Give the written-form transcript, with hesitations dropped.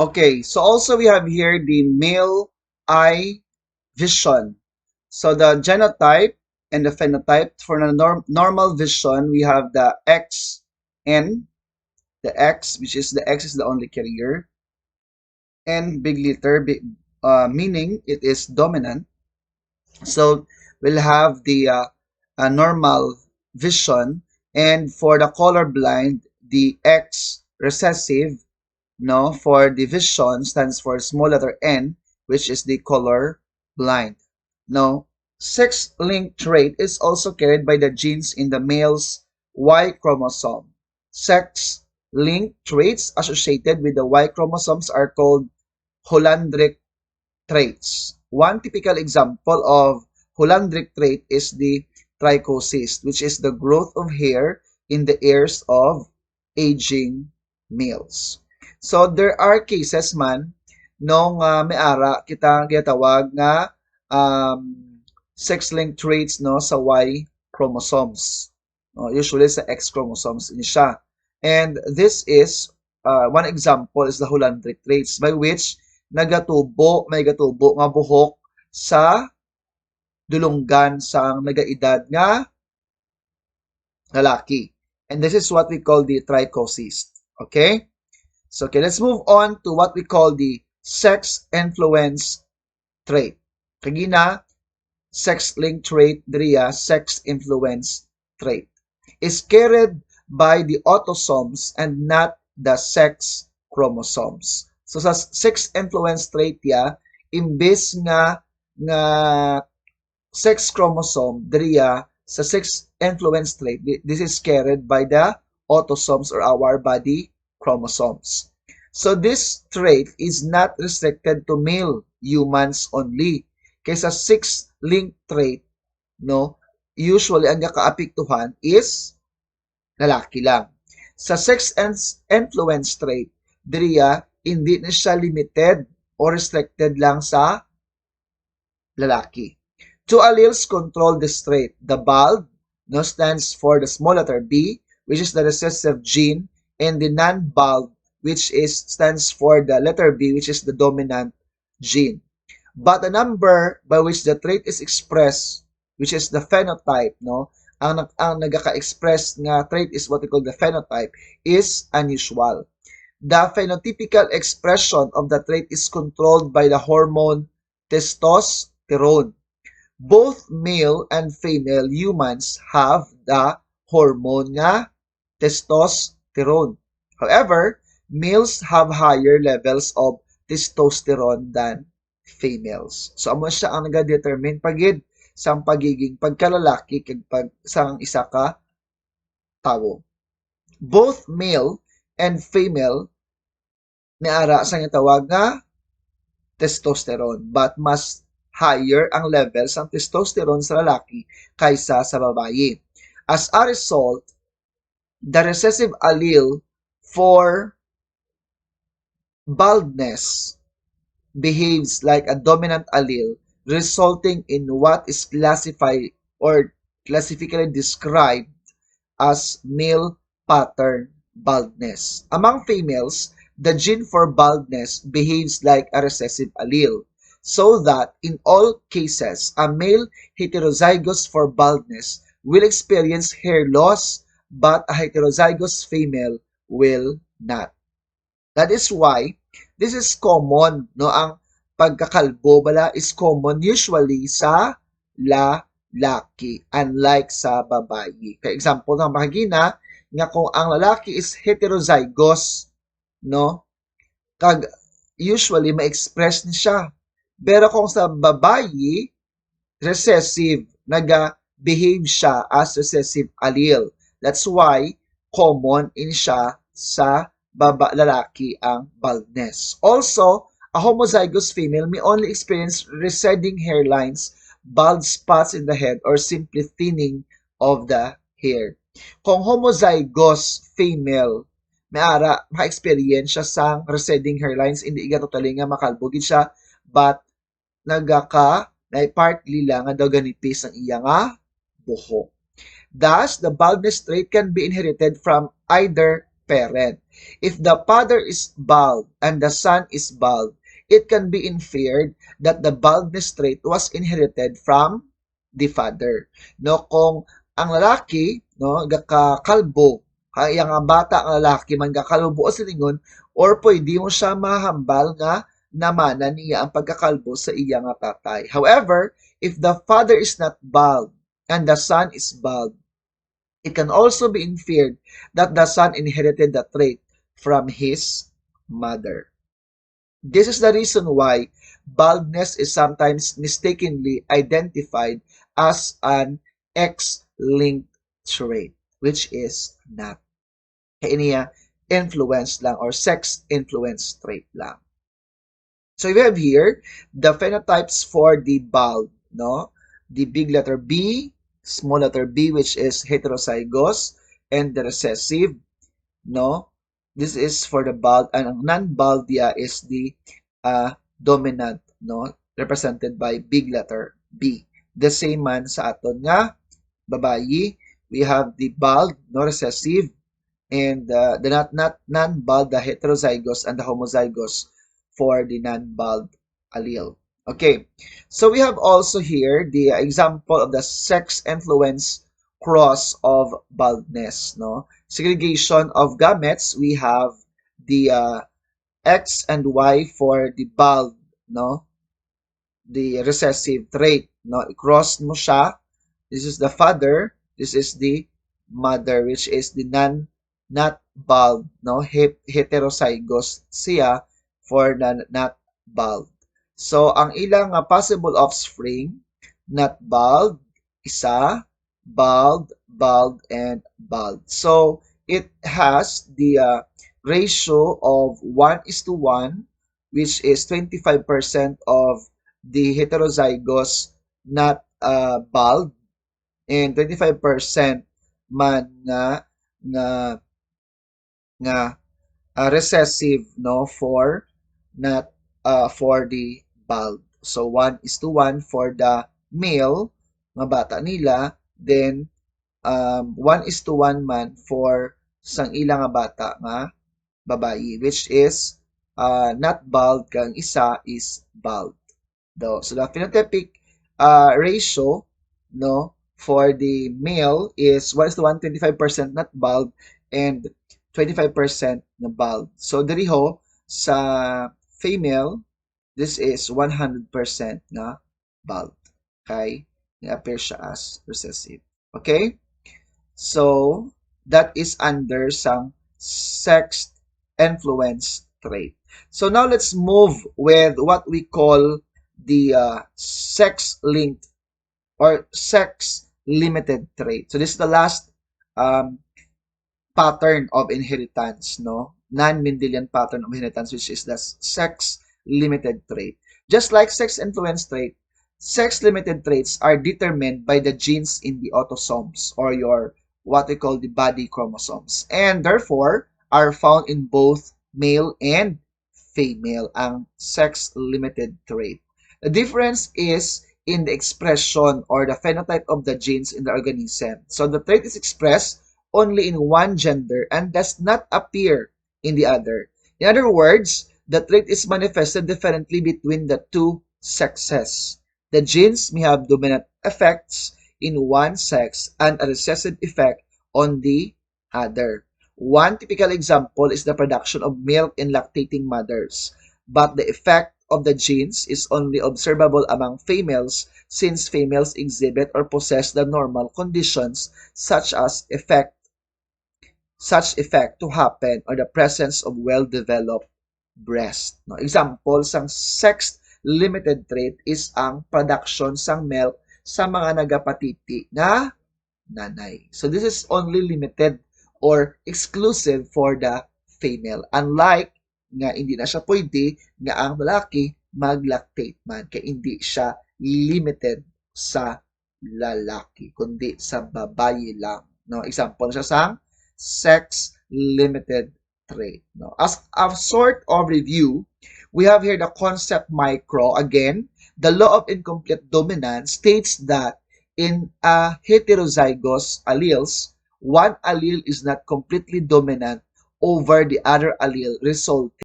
Okay, so also we have here the male eye vision. So the genotype and the phenotype for the normal vision, we have the XN, the X, which is the X is the only carrier, and big letter, meaning it is dominant. So we'll have the normal vision, and for the color blind, the X recessive, no, for the vision stands for small letter N, which is the color blind. Now, sex-linked trait is also carried by the genes in the male's Y chromosome. Sex-linked traits associated with the Y chromosomes are called Hollandric traits. One typical example of Hollandric trait is the trichosis, which is the growth of hair in the ears of aging males. So there are cases man nung may ara kita gitawag nga um, sex-linked traits no sa Y chromosomes. No, usually sa X chromosomes ini siya. And this is one example is the Hollandric traits by which may gatubo nga buhok sa dulonggan sang nagaedad nga lalaki. And this is what we call the trichosis. Okay? So, okay, let's move on to what we call the sex influence trait. Kagina, sex-linked trait, diriya, sex influence trait. Is carried by the autosomes and not the sex chromosomes. So sa sex influence trait ya, imbes nga sex chromosome, diriya sa sex influence trait, this is carried by the autosomes or our body chromosomes. So this trait is not restricted to male humans only. Kaysa sex-linked trait, no, usually ang nakaapektuhan is lalaki lang. Sa sex influence trait, diriya hindi na siya limited or restricted lang sa lalaki. Two alleles control this trait. The bald, no, stands for the small letter B, which is the recessive gene, and the non-bald, which stands for the letter B, which is the dominant gene. But the number by which the trait is expressed, which is the phenotype, no, ang nagaka-express nga trait is what we call the phenotype, is unusual. The phenotypical expression of the trait is controlled by the hormone testosterone. Both male and female humans have the hormone nga testosterone. However, males have higher levels of testosterone than females. So, amo siya ang nag-determine pagid sa pagiging pagkalalaki kag sang isa ka tawo. Both male and female niara sa tawag nga testosterone, but mas higher ang levels ng testosterone sa lalaki kaysa sa babae. As a result, the recessive allele for baldness behaves like a dominant allele, resulting in what is classified or classifically described as male pattern baldness. Among females, the gene for baldness behaves like a recessive allele, so that in all cases, a male heterozygous for baldness will experience hair loss, but a heterozygous female will not. That is why this is common, no? Ang pagkakalbo bala is common usually sa lalaki, unlike sa babae. For example, ng makagina, nga kung ang lalaki is heterozygous, no? Kag usually ma-express ni siya. Pero kung sa babae, recessive, naga-behave siya as recessive allele. That's why common in siya sa lalaki ang baldness. Also, a homozygous female may only experience receding hairlines, bald spots in the head, or simply thinning of the hair. Kung homozygous female, may ara maka-experience siya sang receding hairlines, hindi iga totally nga makalbugid siya, but nagaka na partly lang nga daw ganipis ang iya nga buhok. Thus, the baldness trait can be inherited from either parent. If the father is bald and the son is bald, it can be inferred that the baldness trait was inherited from the father. No, kung ang lalaki, no, gakakalbo, kaya nga bata ang lalaki man gakalbo o silingon, or pwede mo siya mahambal nga namana niya ang pagkakalbo sa iya nga tatay. However, if the father is not bald and the son is bald, it can also be inferred that the son inherited the trait from his mother. This is the reason why baldness is sometimes mistakenly identified as an X-linked trait, which is not. Kaya niya influence lang or sex influence trait lang. So we have here the phenotypes for the bald, no? The big letter B, small letter b, which is heterozygous, and the recessive, no? This is for the bald, and ang non-bald dia is the dominant, no? Represented by big letter B. The same man sa aton nga babayi, we have the bald, no, recessive, and the not non-bald, the heterozygous, and the homozygous for the non-bald allele. Okay, so we have also here the example of the sex influence cross of baldness, no? Segregation of gametes, we have the X and Y for the bald, no? The recessive trait, no? I-cross mo siya. This is the father, this is the mother, which is the not bald, no? Heterozygous siya for the not bald. So, ang ilang possible offspring, not bald, isa, bald, bald, and bald. So, it has the ratio of 1:1, which is 25% of the heterozygous not bald, and 25% man nga recessive, no, for not for the bald. So 1:1 for the male nga bata nila, then 1:1 man for sang ilang nga bata nga babayi, which is not bald kang isa is bald. So the phenotypic ratio, no, for the male is 1:1, 25% not bald and 25% na bald. So diriho sa female, this is 100% na bald. Okay? Appear siya as recessive. Okay? So that is under some sex influence trait. So now let's move with what we call the sex-linked or sex-limited trait. So this is the last pattern of inheritance, no? Non-Mendelian pattern of inheritance, which is the sex-limited trait. Just like sex-influence trait, sex-limited traits are determined by the genes in the autosomes or your what we call the body chromosomes, and therefore are found in both male and female ang sex-limited trait. The difference is in the expression or the phenotype of the genes in the organism. So the trait is expressed only in one gender and does not appear in the other. In other words, the trait is manifested differently between the two sexes. The genes may have dominant effects in one sex and a recessive effect on the other. One typical example is the production of milk in lactating mothers, but the effect of the genes is only observable among females since females exhibit or possess the normal conditions such effect to happen or the presence of well-developed breast. No, example sang sex-limited trait is ang production sang milk sa mga nagapatiti na nanay. So this is only limited or exclusive for the female. Unlike nga hindi na siya pwede nga ang lalaki mag-lactate man kaya hindi siya limited sa lalaki kundi sa babae lang. No, example siya sang sex-limited trait. No, as a sort of review, we have here the concept micro. Again, the law of incomplete dominance states that in a heterozygous alleles, one allele is not completely dominant over the other allele, resulting